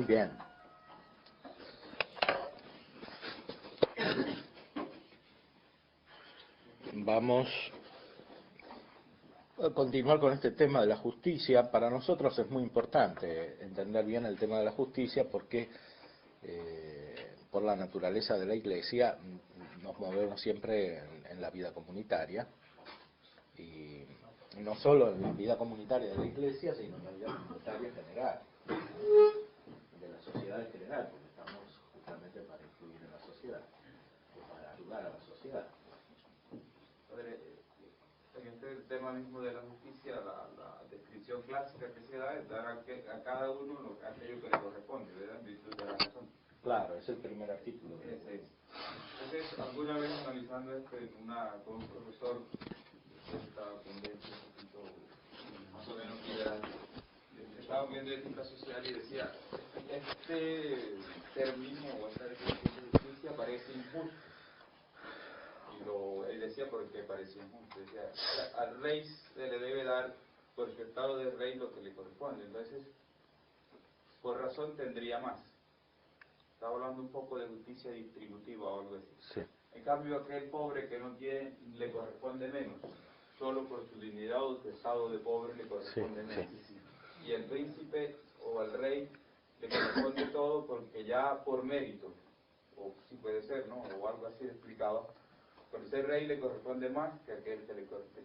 Bien. Vamos a continuar con este tema de la justicia. Para nosotros es muy importante entender bien el tema de la justicia porque por la naturaleza de la Iglesia nos movemos siempre en la vida comunitaria, y no solo en la vida comunitaria de la Iglesia, sino en la vida comunitaria en general, de la sociedad en general, porque estamos justamente para influir en la sociedad, o para ayudar a la sociedad. En este tema mismo de la justicia, la descripción clásica que se da es dar a cada uno aquello que le corresponde, ¿verdad? En virtud de la razón. Claro, es el primer artículo. Ese es. Entonces, alguna vez analizando esto con un profesor de esta tendencia un poquito más o menos liberal, estaba viendo ética social y decía, este término o esta definición de justicia parece injusto. Él decía porque parecía injusto. Decía, al rey se le debe dar por su estado de rey lo que le corresponde. Entonces, por razón tendría más. Estaba hablando un poco de justicia distributiva o algo así. Sí. En cambio, aquel pobre que no tiene, le corresponde menos. Solo por su dignidad o su estado de pobre le corresponde menos. Sí. Y el príncipe o el rey le corresponde todo porque ya por mérito, o si puede ser, ¿no? O algo así explicaba. Por ser rey le corresponde más que aquel que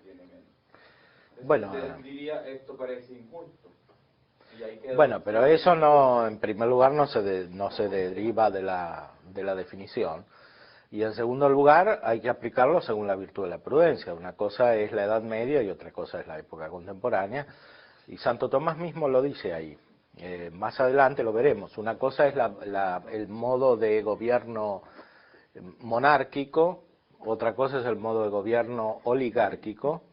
tiene menos. Entonces, bueno, usted diría, esto parece injusto. Y ahí queda bueno, pero eso no, en primer lugar, no se deriva de la definición. Y en segundo lugar, hay que aplicarlo según la virtud de la prudencia. Una cosa es la Edad Media y otra cosa es la época contemporánea. Y Santo Tomás mismo lo dice ahí. Más adelante lo veremos. Una cosa es el modo de gobierno monárquico, otra cosa es el modo de gobierno oligárquico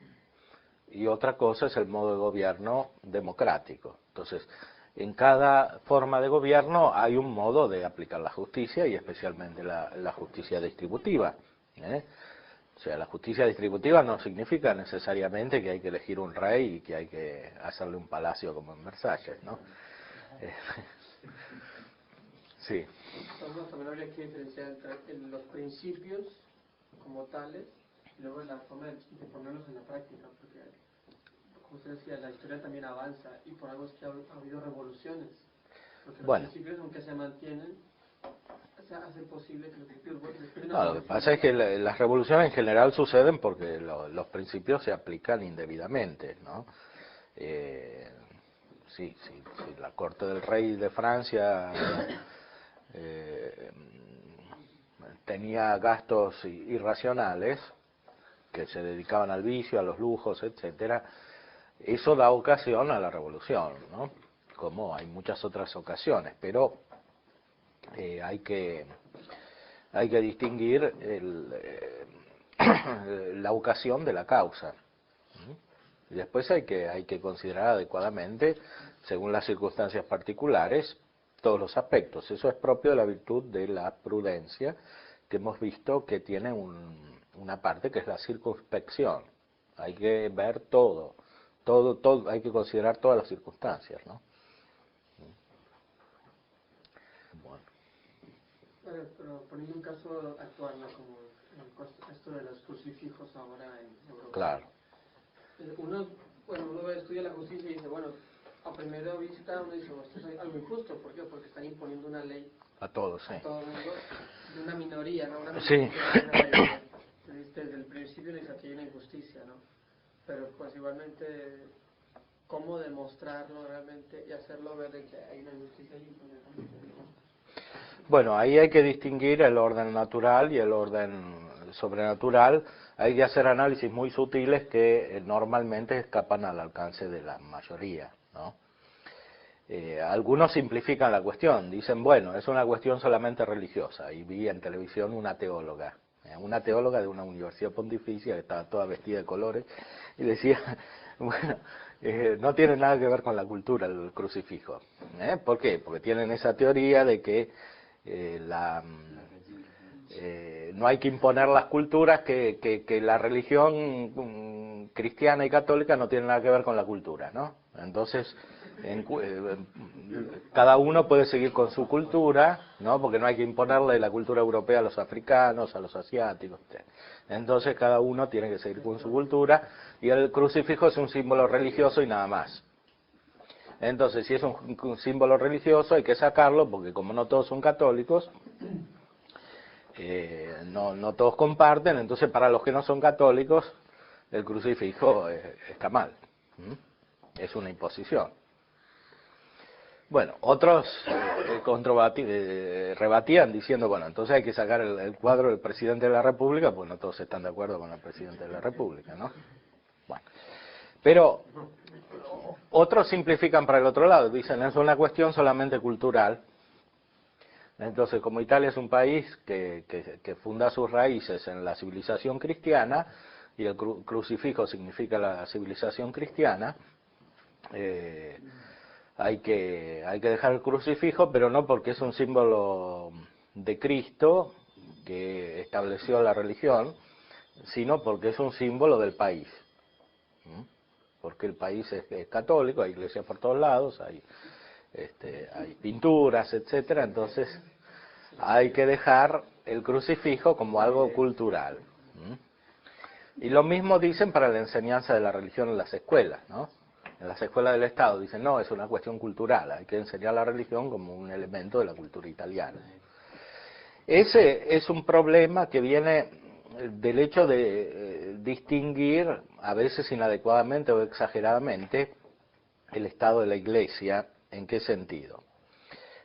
y otra cosa es el modo de gobierno democrático. Entonces, en cada forma de gobierno hay un modo de aplicar la justicia y especialmente la justicia distributiva. O sea, la justicia distributiva no significa necesariamente que hay que elegir un rey y que hay que hacerle un palacio como en Versalles, ¿no? Sí. Entonces, también habría que diferenciar entre los principios como tales y luego la forma de ponerlos en la práctica, porque, como usted decía, la historia también avanza y por algo es que ha habido revoluciones, porque los principios, aunque se mantienen, hace posible que los principios no, lo que pasa es que las revoluciones en general suceden porque los principios se aplican indebidamente, ¿no? Sí, la corte del rey de Francia tenía gastos irracionales que se dedicaban al vicio, a los lujos, etcétera. Eso da ocasión a la revolución, ¿no? Como hay muchas otras ocasiones, pero hay que distinguir la ocasión de la causa. Y después hay que considerar adecuadamente, según las circunstancias particulares, todos los aspectos. Eso es propio de la virtud de la prudencia, que hemos visto que tiene una parte que es la circunspección. Hay que ver todo, hay que considerar todas las circunstancias, ¿no? Bueno. Pero poniendo un caso actual, ¿no? Como esto de los crucifijos ahora en Europa. Claro. Uno estudia la justicia y dice, bueno, a primera vista uno dice, esto es algo injusto. ¿Por qué? Porque están imponiendo una ley a todos, sí. A todo el mundo, de una minoría, ¿no? Una Sí. minoría desde el principio dice que hay una injusticia, ¿no? Pero pues igualmente, ¿cómo demostrarlo realmente y hacerlo ver de que hay una injusticia y Bueno, ahí hay que distinguir el orden natural y el orden sobrenatural. Hay que hacer análisis muy sutiles que normalmente escapan al alcance de la mayoría, ¿no? Algunos simplifican la cuestión, dicen, bueno, es una cuestión solamente religiosa. Y vi en televisión una teóloga de una universidad pontificia que estaba toda vestida de colores y decía, bueno, no tiene nada que ver con la cultura el crucifijo. ¿Por qué? Porque tienen esa teoría de que no hay que imponer las culturas, que la religión cristiana y católica no tiene nada que ver con la cultura, ¿no? Entonces, cada uno puede seguir con su cultura, ¿no? Porque no hay que imponerle la cultura europea a los africanos, a los asiáticos. Entonces cada uno tiene que seguir con su cultura y el crucifijo es un símbolo religioso y nada más. Entonces, si es un símbolo religioso hay que sacarlo porque como no todos son católicos, no todos comparten, entonces para los que no son católicos el crucifijo está mal. Es una imposición. Bueno, otros rebatían diciendo, bueno, entonces hay que sacar el cuadro del presidente de la República, pues no todos están de acuerdo con el presidente de la República, ¿no? Bueno, pero otros simplifican para el otro lado, dicen, es una cuestión solamente cultural. Entonces, como Italia es un país que funda sus raíces en la civilización cristiana, y el crucifijo significa la civilización cristiana, hay que dejar el crucifijo, pero no porque es un símbolo de Cristo que estableció la religión, sino porque es un símbolo del país. Porque el país es católico, hay iglesias por todos lados, hay pinturas, etcétera, entonces hay que dejar el crucifijo como algo cultural. Y lo mismo dicen para la enseñanza de la religión en las escuelas, ¿no? En las escuelas del Estado dicen, no, es una cuestión cultural, hay que enseñar la religión como un elemento de la cultura italiana. Ese es un problema que viene del hecho de distinguir, a veces inadecuadamente o exageradamente, el Estado de la Iglesia. ¿En qué sentido?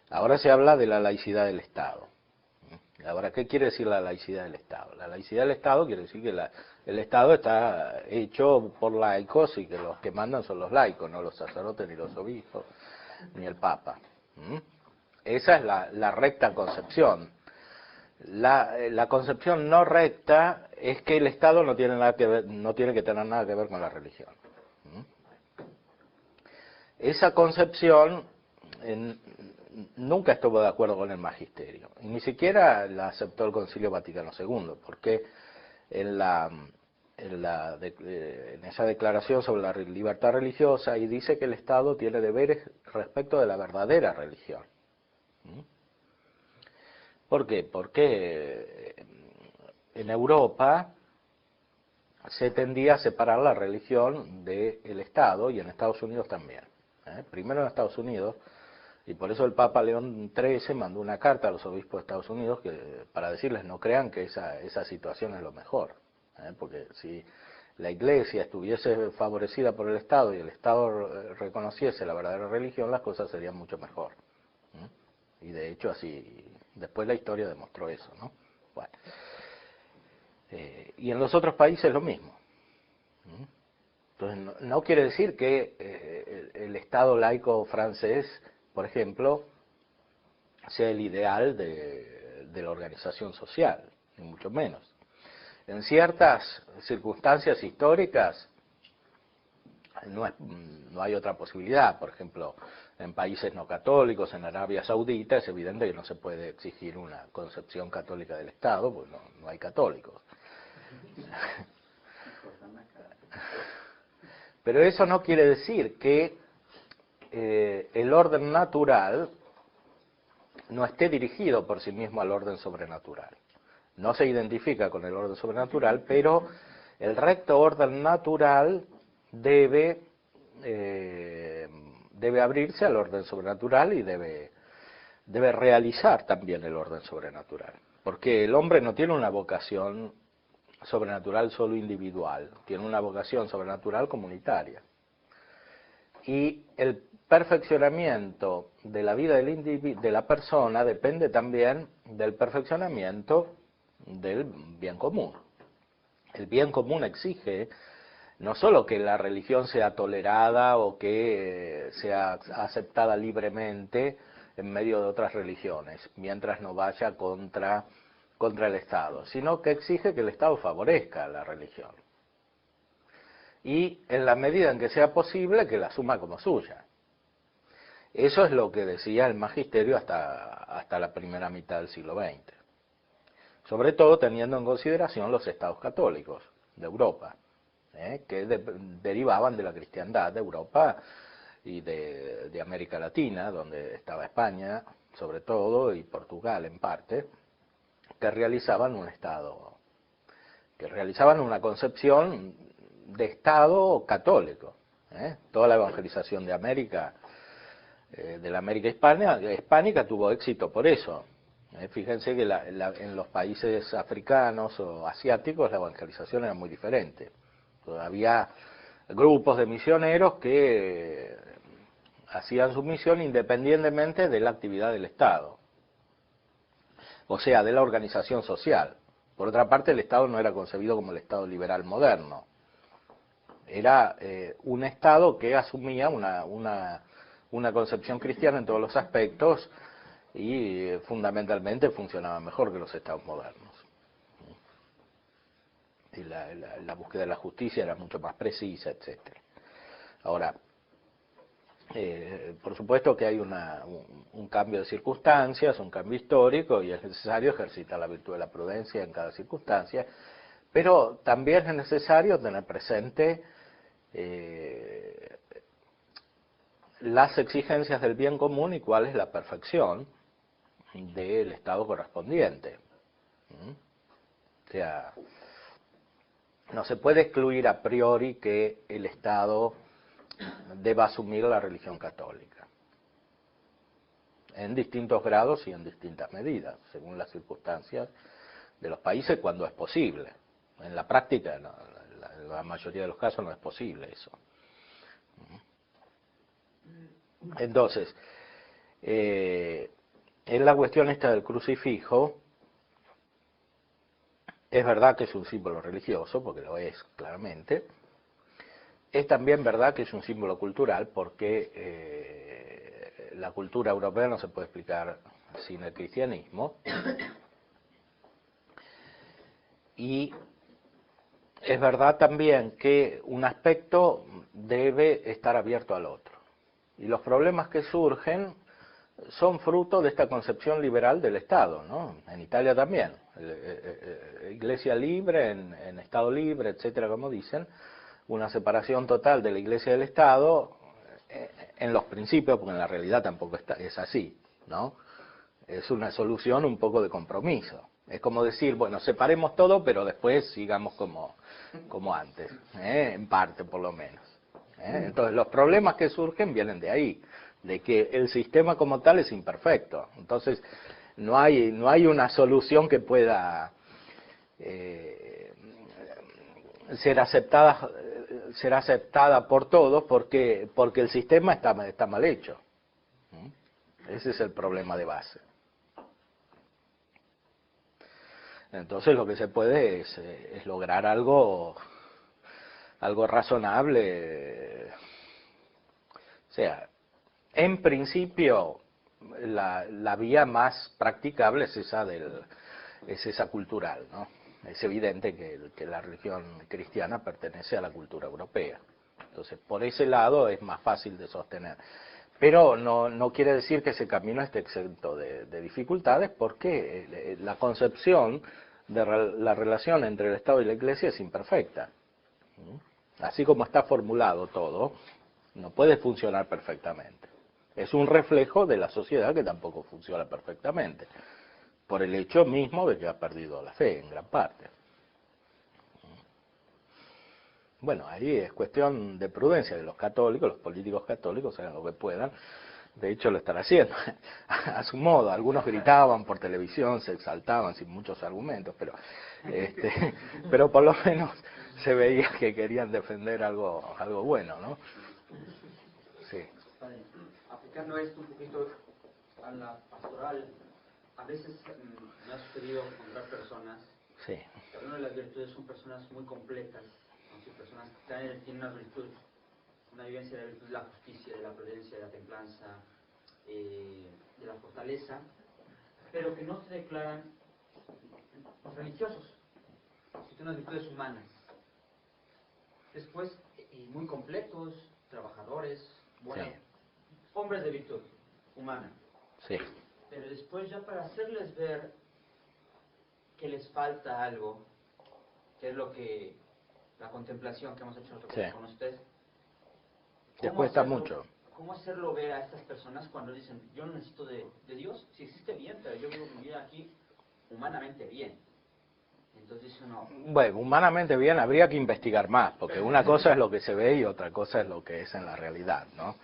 Ahora se habla de la laicidad del Estado. Ahora, ¿qué quiere decir la laicidad del Estado? La laicidad del Estado quiere decir que el Estado está hecho por laicos y que los que mandan son los laicos, no los sacerdotes, ni los obispos, ni el Papa. Esa es la recta concepción. La concepción no recta es que el Estado no tiene nada que ver, no tiene que tener nada que ver con la religión. Esa concepción nunca estuvo de acuerdo con el magisterio, y ni siquiera la aceptó el Concilio Vaticano II, porque en esa declaración sobre la libertad religiosa, y dice que el Estado tiene deberes respecto de la verdadera religión. ¿Por qué? Porque en Europa se tendía a separar la religión del Estado, y en Estados Unidos también. Primero en Estados Unidos, y por eso el Papa León XIII mandó una carta a los obispos de Estados Unidos para decirles no crean que esa situación es lo mejor, porque si la Iglesia estuviese favorecida por el Estado y el Estado reconociese la verdadera religión, las cosas serían mucho mejor. Y de hecho así, después la historia demostró eso, ¿no? Bueno. Y en los otros países lo mismo. Entonces no quiere decir que el Estado laico francés, por ejemplo, sea el ideal de la organización social, ni mucho menos. En ciertas circunstancias históricas no hay otra posibilidad. Por ejemplo, en países no católicos, en Arabia Saudita, es evidente que no se puede exigir una concepción católica del Estado, pues no hay católicos. Pero eso no quiere decir que el orden natural no esté dirigido por sí mismo al orden sobrenatural. No se identifica con el orden sobrenatural, pero el recto orden natural debe abrirse al orden sobrenatural y debe realizar también el orden sobrenatural. Porque el hombre no tiene una vocación sobrenatural solo individual, tiene una vocación sobrenatural comunitaria. Y el perfeccionamiento de la vida de la persona depende también del perfeccionamiento del bien común. El bien común exige no solo que la religión sea tolerada o que sea aceptada libremente en medio de otras religiones, mientras no vaya contra el Estado, sino que exige que el Estado favorezca a la religión. Y en la medida en que sea posible, que la asuma como suya. Eso es lo que decía el magisterio hasta la primera mitad del siglo XX. Sobre todo teniendo en consideración los estados católicos de Europa, que derivaban de la cristiandad de Europa, y de América Latina, donde estaba España, sobre todo, y Portugal en parte, que realizaban un Estado, que realizaban una concepción de Estado católico. Toda la evangelización de América, de la América hispánica tuvo éxito por eso. Fíjense que en los países africanos o asiáticos la evangelización era muy diferente. Había grupos de misioneros que hacían su misión independientemente de la actividad del Estado, o sea, de la organización social. Por otra parte, el Estado no era concebido como el Estado liberal moderno. Era un Estado que asumía una concepción cristiana en todos los aspectos y fundamentalmente funcionaba mejor que los Estados modernos. Y la búsqueda de la justicia era mucho más precisa, etcétera. Ahora, por supuesto que hay un cambio de circunstancias, un cambio histórico, y es necesario ejercitar la virtud de la prudencia en cada circunstancia, pero también es necesario tener presente las exigencias del bien común y cuál es la perfección del Estado correspondiente. O sea, no se puede excluir a priori que el Estado deba asumir la religión católica, en distintos grados y en distintas medidas, según las circunstancias de los países, cuando es posible. En la práctica, no, la mayoría de los casos no es posible eso. Entonces, en la cuestión esta del crucifijo, es verdad que es un símbolo religioso, porque lo es claramente. Es también verdad que es un símbolo cultural, porque la cultura europea no se puede explicar sin el cristianismo. Y es verdad también que un aspecto debe estar abierto al otro. Y los problemas que surgen son fruto de esta concepción liberal del Estado, ¿no? En Italia también. Iglesia libre, en Estado libre, etcétera, como dicen. Una separación total de la Iglesia y del Estado, en los principios, porque en la realidad tampoco es así, ¿no? Es una solución un poco de compromiso. Es como decir, bueno, separemos todo, pero después sigamos como antes, en parte por lo menos. Entonces los problemas que surgen vienen de ahí, de que el sistema como tal es imperfecto. Entonces no hay una solución que pueda ser aceptada por todos porque el sistema está mal hecho. Ese es el problema de base. Entonces lo que se puede es lograr algo razonable. O sea, en principio la vía más practicable es esa cultural, ¿no? Es evidente que la religión cristiana pertenece a la cultura europea. Entonces, por ese lado es más fácil de sostener. Pero no quiere decir que ese camino esté exento de dificultades, porque la concepción de la relación entre el Estado y la Iglesia es imperfecta. Así como está formulado todo, no puede funcionar perfectamente. Es un reflejo de la sociedad que tampoco funciona perfectamente, por el hecho mismo de que ha perdido la fe en gran parte. Bueno, ahí es cuestión de prudencia de los católicos, los políticos católicos hagan lo que puedan. De hecho lo están haciendo, a su modo. Algunos gritaban por televisión, se exaltaban sin muchos argumentos, pero por lo menos se veía que querían defender algo bueno, ¿no? Sí. Aplicando esto un poquito a la pastoral, a veces me ha sucedido encontrar personas Sí. que una de las virtudes son personas muy completas, ¿no? Personas que tienen una virtud, una vivencia de la virtud de la justicia, de la prudencia, de la templanza, de la fortaleza, pero que no se declaran religiosos, que tienen unas virtudes humanas. Después, muy completos, trabajadores, buenos, sí. Hombres de virtud humana. Sí. Pero después ya para hacerles ver que les falta algo, que es lo que la contemplación que hemos hecho nosotros con usted. Les cuesta mucho. ¿cómo hacerlo ver a estas personas cuando dicen, yo no necesito de Dios? Si existe bien, pero yo vivo mi vida aquí humanamente bien. Entonces uno... Bueno, humanamente bien habría que investigar más, porque una cosa es lo que se ve y otra cosa es lo que es en la realidad, ¿no?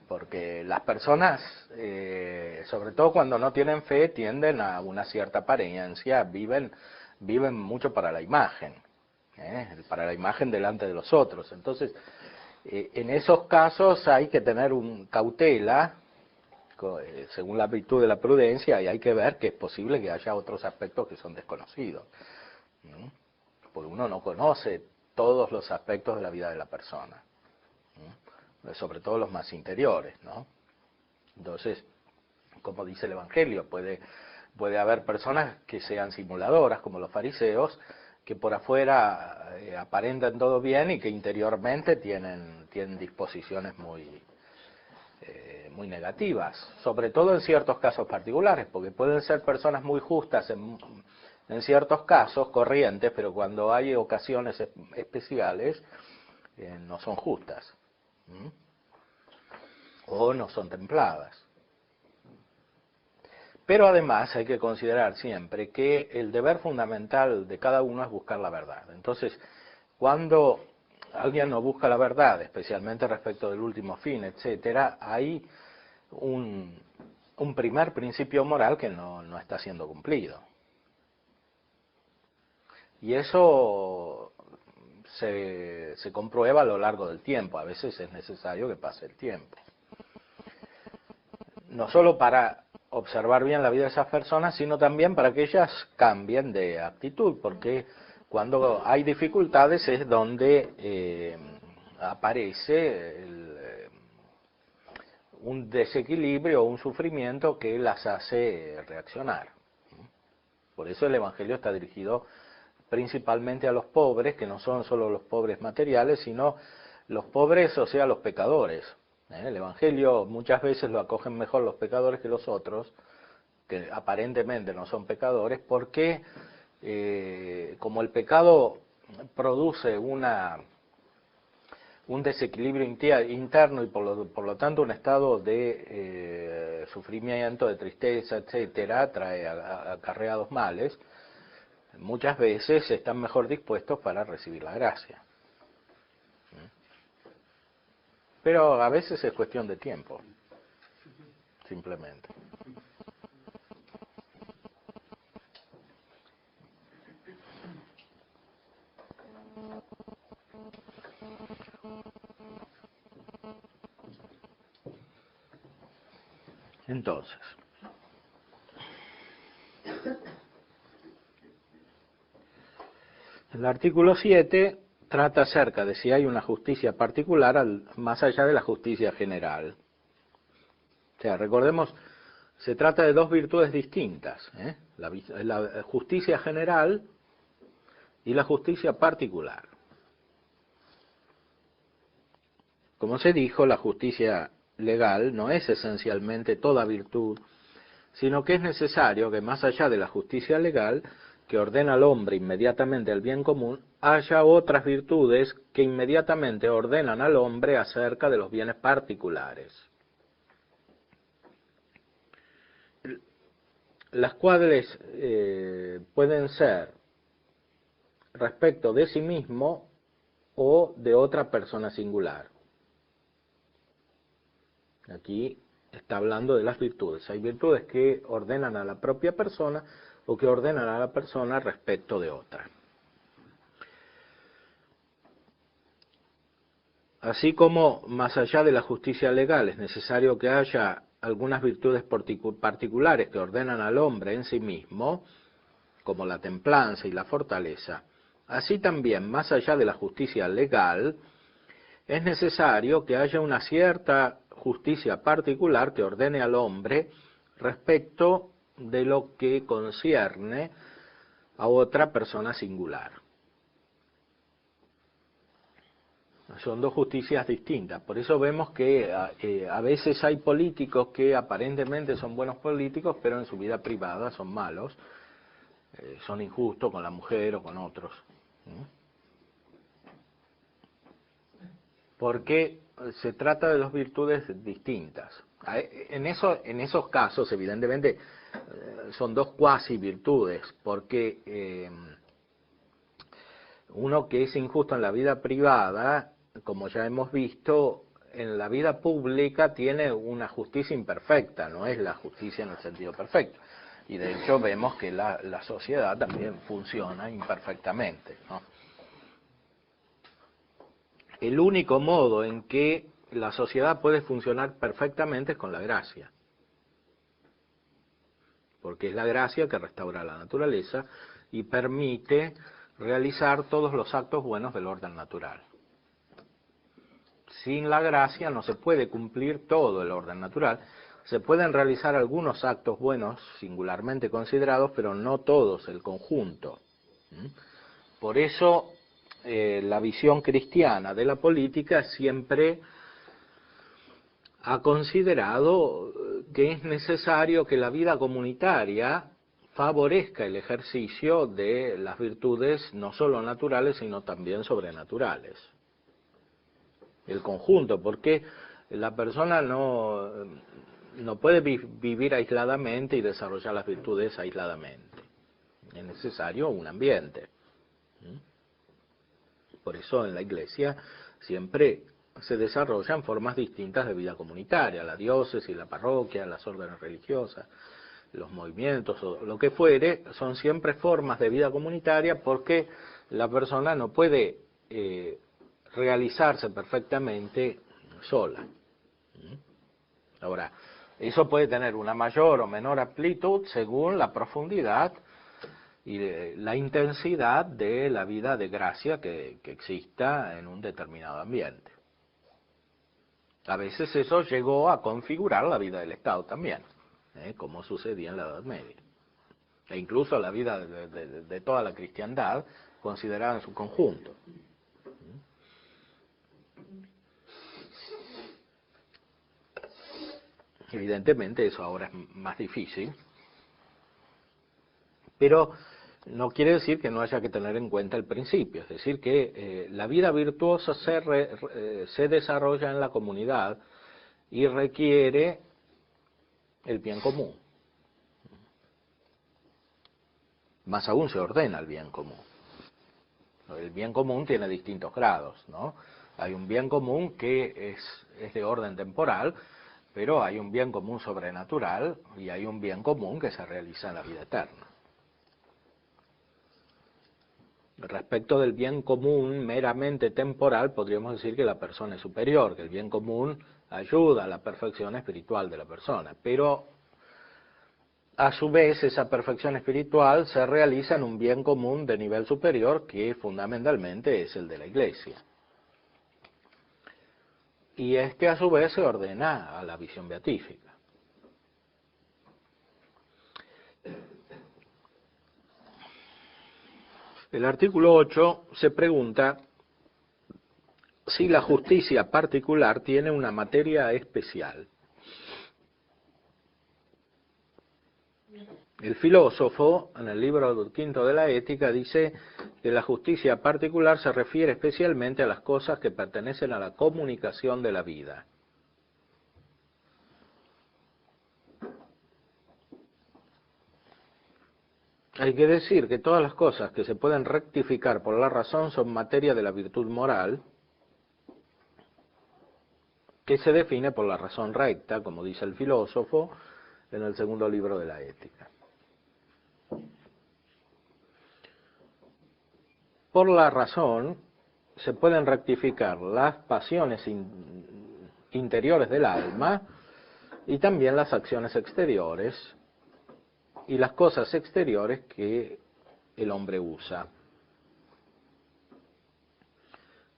Porque las personas, sobre todo cuando no tienen fe, tienden a una cierta apariencia, viven mucho para la imagen, para la imagen delante de los otros. Entonces, en esos casos hay que tener cautela, según la virtud de la prudencia, y hay que ver que es posible que haya otros aspectos que son desconocidos. Porque uno no conoce todos los aspectos de la vida de la persona, sobre todo los más interiores, ¿no? Entonces, como dice el Evangelio, puede haber personas que sean simuladoras, como los fariseos, que por afuera aparentan todo bien y que interiormente tienen disposiciones muy negativas, sobre todo en ciertos casos particulares, porque pueden ser personas muy justas en ciertos casos, corrientes, pero cuando hay ocasiones especiales, no son justas, o no son templadas. Pero además hay que considerar siempre que el deber fundamental de cada uno es buscar la verdad. Entonces, cuando alguien no busca la verdad, especialmente respecto del último fin, etcétera, hay un primer principio moral que no está siendo cumplido. Y eso se comprueba a lo largo del tiempo. A veces es necesario que pase el tiempo. No solo para observar bien la vida de esas personas, sino también para que ellas cambien de actitud, porque cuando hay dificultades es donde aparece un desequilibrio o un sufrimiento que las hace reaccionar. Por eso el Evangelio está dirigido principalmente a los pobres, que no son solo los pobres materiales, sino los pobres, o sea, los pecadores. El Evangelio muchas veces lo acogen mejor los pecadores que los otros, que aparentemente no son pecadores, porque como el pecado produce un desequilibrio interno y por lo tanto un estado de sufrimiento, de tristeza, etcétera, trae acarreados males, muchas veces están mejor dispuestos para recibir la gracia. Pero a veces es cuestión de tiempo, simplemente. Entonces, el artículo 7 trata acerca de si hay una justicia particular más allá de la justicia general. O sea, recordemos, se trata de dos virtudes distintas, la justicia general y la justicia particular. Como se dijo, la justicia legal no es esencialmente toda virtud, sino que es necesario que más allá de la justicia legal, que ordena al hombre inmediatamente el bien común, haya otras virtudes que inmediatamente ordenan al hombre acerca de los bienes particulares, las cuales pueden ser respecto de sí mismo o de otra persona singular. Aquí está hablando de las virtudes. Hay virtudes que ordenan a la propia persona o que ordenan a la persona respecto de otra. Así como más allá de la justicia legal es necesario que haya algunas virtudes particulares que ordenan al hombre en sí mismo, como la templanza y la fortaleza, así también más allá de la justicia legal es necesario que haya una cierta justicia particular que ordene al hombre respecto de lo que concierne a otra persona singular. Son dos justicias distintas. Por eso vemos que a veces hay políticos que aparentemente son buenos políticos, pero en su vida privada son malos, son injustos con la mujer o con otros. Porque se trata de dos virtudes distintas. En esos casos, evidentemente, son dos cuasi virtudes, porque uno que es injusto en la vida privada, como ya hemos visto, en la vida pública tiene una justicia imperfecta, no es la justicia en el sentido perfecto. Y de hecho vemos que la sociedad también funciona imperfectamente, ¿no? El único modo en que la sociedad puede funcionar perfectamente es con la gracia, porque es la gracia que restaura la naturaleza y permite realizar todos los actos buenos del orden natural. Sin la gracia no se puede cumplir todo el orden natural. Se pueden realizar algunos actos buenos singularmente considerados, pero no todos, el conjunto. Por eso la visión cristiana de la política siempre ha considerado que es necesario que la vida comunitaria favorezca el ejercicio de las virtudes no solo naturales, sino también sobrenaturales. El conjunto, porque la persona no puede vivir aisladamente y desarrollar las virtudes aisladamente. Es necesario un ambiente. Por eso en la Iglesia siempre se desarrollan formas distintas de vida comunitaria, la diócesis, la parroquia, las órdenes religiosas, los movimientos, o lo que fuere, son siempre formas de vida comunitaria porque la persona no puede realizarse perfectamente sola. Ahora, eso puede tener una mayor o menor amplitud según la profundidad y la intensidad de la vida de gracia que exista en un determinado ambiente. A veces eso llegó a configurar la vida del Estado también, como sucedía en la Edad Media. E incluso la vida de toda la cristiandad considerada en su conjunto. Evidentemente eso ahora es más difícil, pero no quiere decir que no haya que tener en cuenta el principio, es decir, que la vida virtuosa se desarrolla en la comunidad y requiere el bien común. Más aún se ordena el bien común. El bien común tiene distintos grados, ¿no? Hay un bien común que es de orden temporal, pero hay un bien común sobrenatural y hay un bien común que se realiza en la vida eterna. Respecto del bien común meramente temporal, podríamos decir que la persona es superior, que el bien común ayuda a la perfección espiritual de la persona, pero a su vez esa perfección espiritual se realiza en un bien común de nivel superior que fundamentalmente es el de la Iglesia. Y es que a su vez se ordena a la visión beatífica. El artículo 8 se pregunta si la justicia particular tiene una materia especial. El filósofo, en el libro quinto de la Ética, dice que la justicia particular se refiere especialmente a las cosas que pertenecen a la comunicación de la vida. Hay que decir que todas las cosas que se pueden rectificar por la razón son materia de la virtud moral, que se define por la razón recta, como dice el filósofo en el segundo libro de la Ética. Por la razón se pueden rectificar las pasiones interiores del alma y también las acciones exteriores y las cosas exteriores que el hombre usa.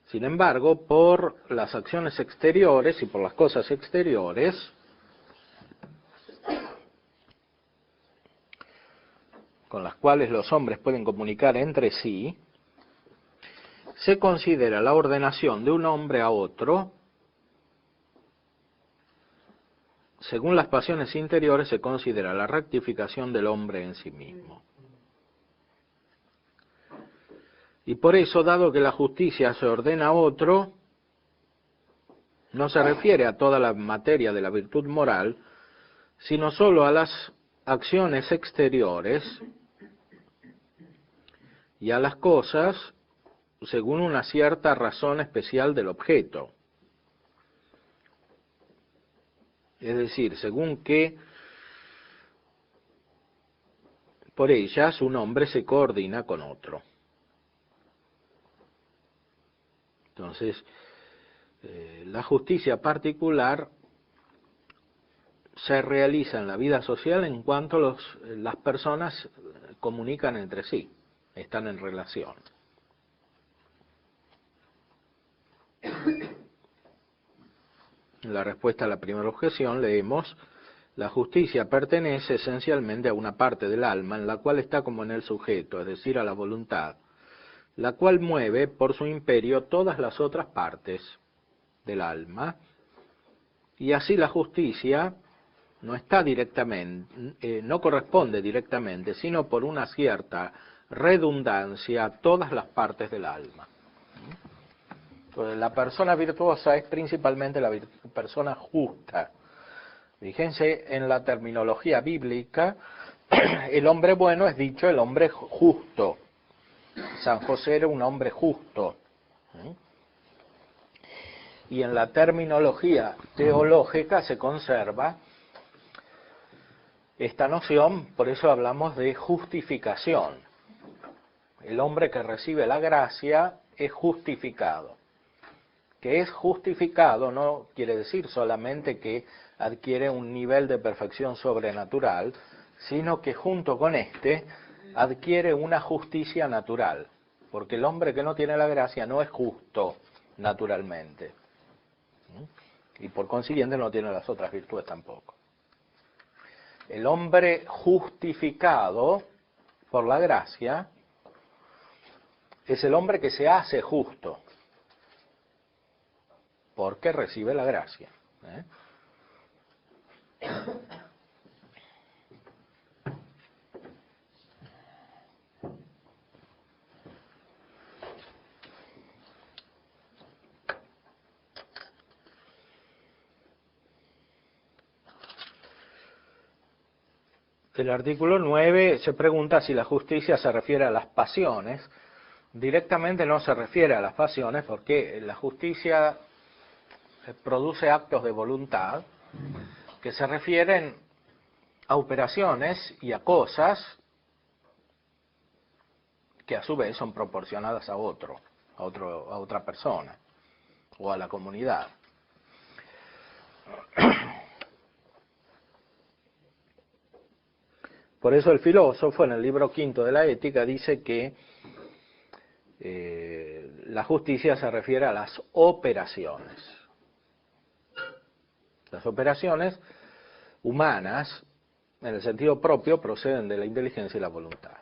Sin embargo, por las acciones exteriores y por las cosas exteriores, con las cuales los hombres pueden comunicar entre sí, se considera la ordenación de un hombre a otro. Según las pasiones interiores se considera la rectificación del hombre en sí mismo. Y por eso, dado que la justicia se ordena a otro, no se refiere a toda la materia de la virtud moral, sino solo a las acciones exteriores y a las cosas según una cierta razón especial del objeto. Es decir, según que por ellas un hombre se coordina con otro. Entonces, la justicia particular se realiza en la vida social en cuanto las personas comunican entre sí, están en relación. En la respuesta a la primera objeción leemos: la justicia pertenece esencialmente a una parte del alma en la cual está como en el sujeto, es decir, a la voluntad, la cual mueve por su imperio todas las otras partes del alma, y así la justicia no está directamente, no corresponde directamente, sino por una cierta redundancia a todas las partes del alma. Entonces, la persona virtuosa es principalmente la persona justa. Fíjense, en la terminología bíblica, el hombre bueno es dicho el hombre justo. San José era un hombre justo. Y en la terminología teológica se conserva esta noción, por eso hablamos de justificación. El hombre que recibe la gracia es justificado. Que es justificado no quiere decir solamente que adquiere un nivel de perfección sobrenatural, sino que junto con este adquiere una justicia natural, porque el hombre que no tiene la gracia no es justo naturalmente, y por consiguiente no tiene las otras virtudes tampoco. El hombre justificado por la gracia es el hombre que se hace justo, porque recibe la gracia. El artículo 9 se pregunta si la justicia se refiere a las pasiones. Directamente no se refiere a las pasiones, porque la justicia produce actos de voluntad que se refieren a operaciones y a cosas que a su vez son proporcionadas a otra persona o a la comunidad. Por eso el filósofo en el libro quinto de la Ética dice que la justicia se refiere a las operaciones. Las operaciones humanas, en el sentido propio, proceden de la inteligencia y la voluntad.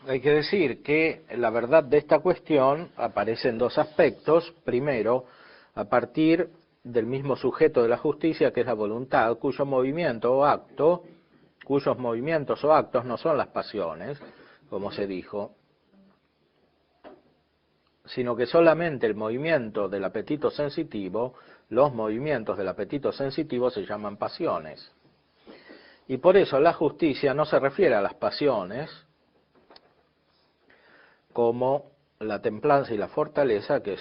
Hay que decir que la verdad de esta cuestión aparece en dos aspectos. Primero, a partir del mismo sujeto de la justicia, que es la voluntad, cuyos movimientos o actos no son las pasiones, como se dijo, sino que solamente el movimiento del apetito sensitivo, los movimientos del apetito sensitivo se llaman pasiones. Y por eso la justicia no se refiere a las pasiones como la templanza y la fortaleza, que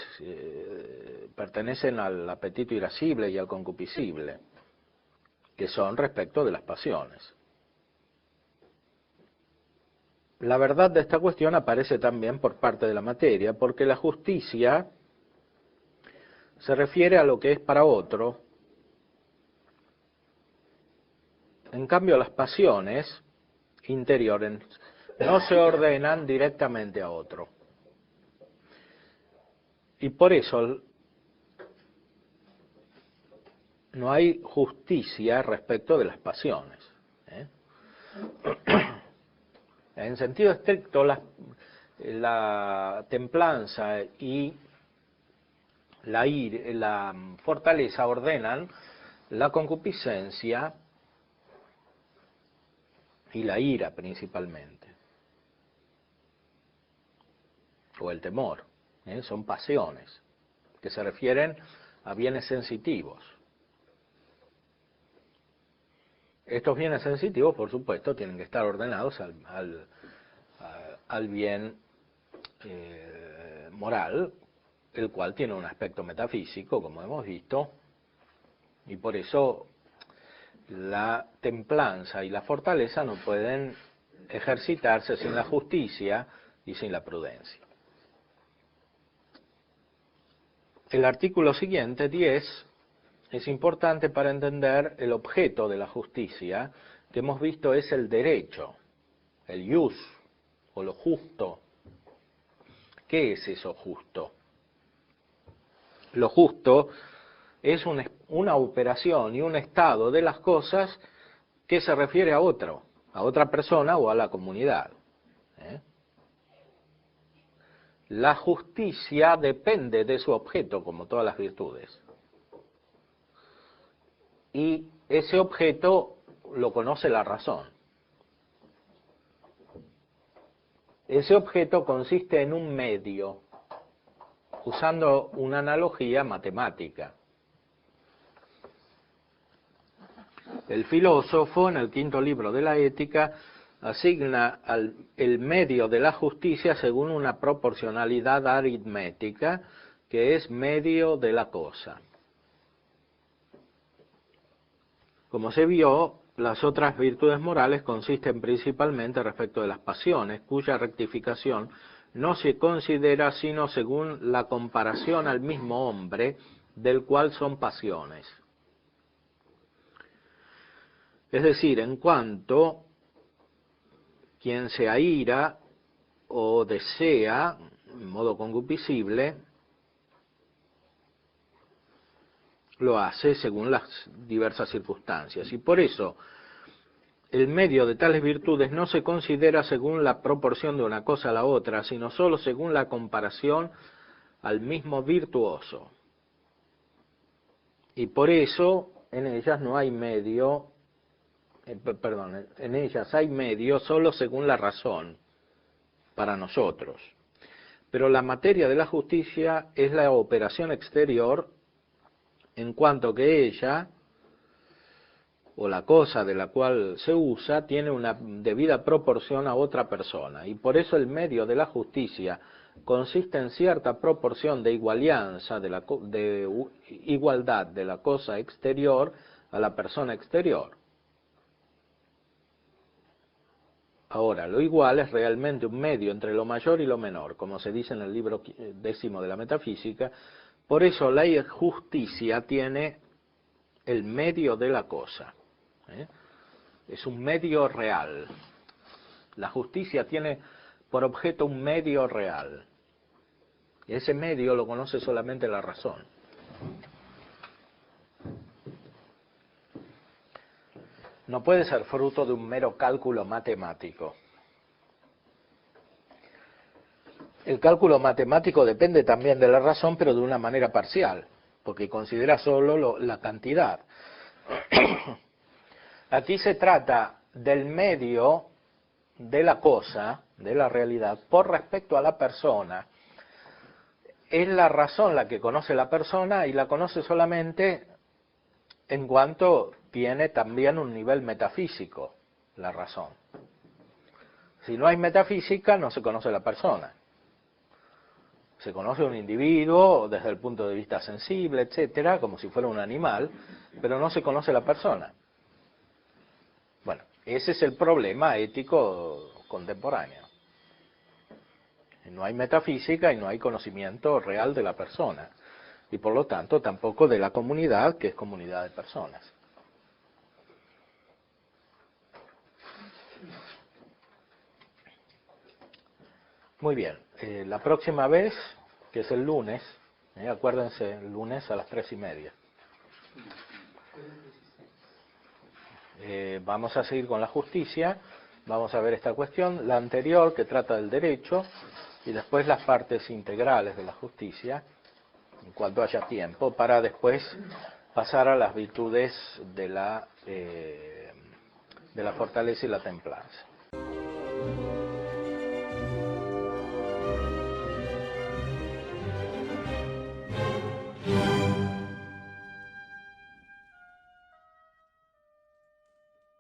pertenecen al apetito irascible y al concupiscible, que son respecto de las pasiones. La verdad de esta cuestión aparece también por parte de la materia, porque la justicia se refiere a lo que es para otro. En cambio, las pasiones interiores no se ordenan directamente a otro. Y por eso no hay justicia respecto de las pasiones. En sentido estricto, la templanza y la fortaleza ordenan la concupiscencia y la ira principalmente, o el temor, son pasiones. que se refieren a bienes sensitivos. Estos bienes sensitivos, por supuesto, tienen que estar ordenados al bien moral, el cual tiene un aspecto metafísico, como hemos visto, y por eso la templanza y la fortaleza no pueden ejercitarse sin la justicia y sin la prudencia. El artículo siguiente, 10, es importante para entender el objeto de la justicia, que hemos visto es el derecho, el ius, o lo justo. ¿Qué es eso justo? Lo justo es una operación y un estado de las cosas que se refiere a otra persona o a la comunidad. La justicia depende de su objeto, como todas las virtudes. Y ese objeto lo conoce la razón. Ese objeto consiste en un medio, usando una analogía matemática. El filósofo, en el quinto libro de la Ética, asigna el medio de la justicia según una proporcionalidad aritmética, que es medio de la cosa. Como se vio, las otras virtudes morales consisten principalmente respecto de las pasiones, cuya rectificación no se considera sino según la comparación al mismo hombre, del cual son pasiones. Es decir, en cuanto quien se aira o desea, en modo concupiscible, lo hace según las diversas circunstancias. Y por eso, el medio de tales virtudes no se considera según la proporción de una cosa a la otra, sino solo según la comparación al mismo virtuoso. Y por eso, en ellas no hay medio, en ellas hay medio solo según la razón, para nosotros. Pero la materia de la justicia es la operación exterior, en cuanto que ella, o la cosa de la cual se usa, tiene una debida proporción a otra persona. Y por eso el medio de la justicia consiste en cierta proporción de igualianza, de igualdad de la cosa exterior a la persona exterior. Ahora, lo igual es realmente un medio entre lo mayor y lo menor, como se dice en el libro 10 de la Metafísica. Por eso la justicia tiene el medio de la cosa. Es un medio real. La justicia tiene por objeto un medio real. Y ese medio lo conoce solamente la razón. No puede ser fruto de un mero cálculo matemático. El cálculo matemático depende también de la razón, pero de una manera parcial, porque considera solo la cantidad. Aquí se trata del medio de la cosa, de la realidad, por respecto a la persona. Es la razón la que conoce la persona y la conoce solamente en cuanto tiene también un nivel metafísico, la razón. Si no hay metafísica, no se conoce la persona. Se conoce un individuo desde el punto de vista sensible, etcétera, como si fuera un animal, pero no se conoce la persona. Bueno, ese es el problema ético contemporáneo. No hay metafísica y no hay conocimiento real de la persona. Y por lo tanto tampoco de la comunidad, que es comunidad de personas. Muy bien, la próxima vez, que es el lunes, acuérdense, el lunes a las 3:30. Vamos a seguir con la justicia, vamos a ver esta cuestión, la anterior que trata del derecho, y después las partes integrales de la justicia, en cuanto haya tiempo, para después pasar a las virtudes de la fortaleza y la templanza.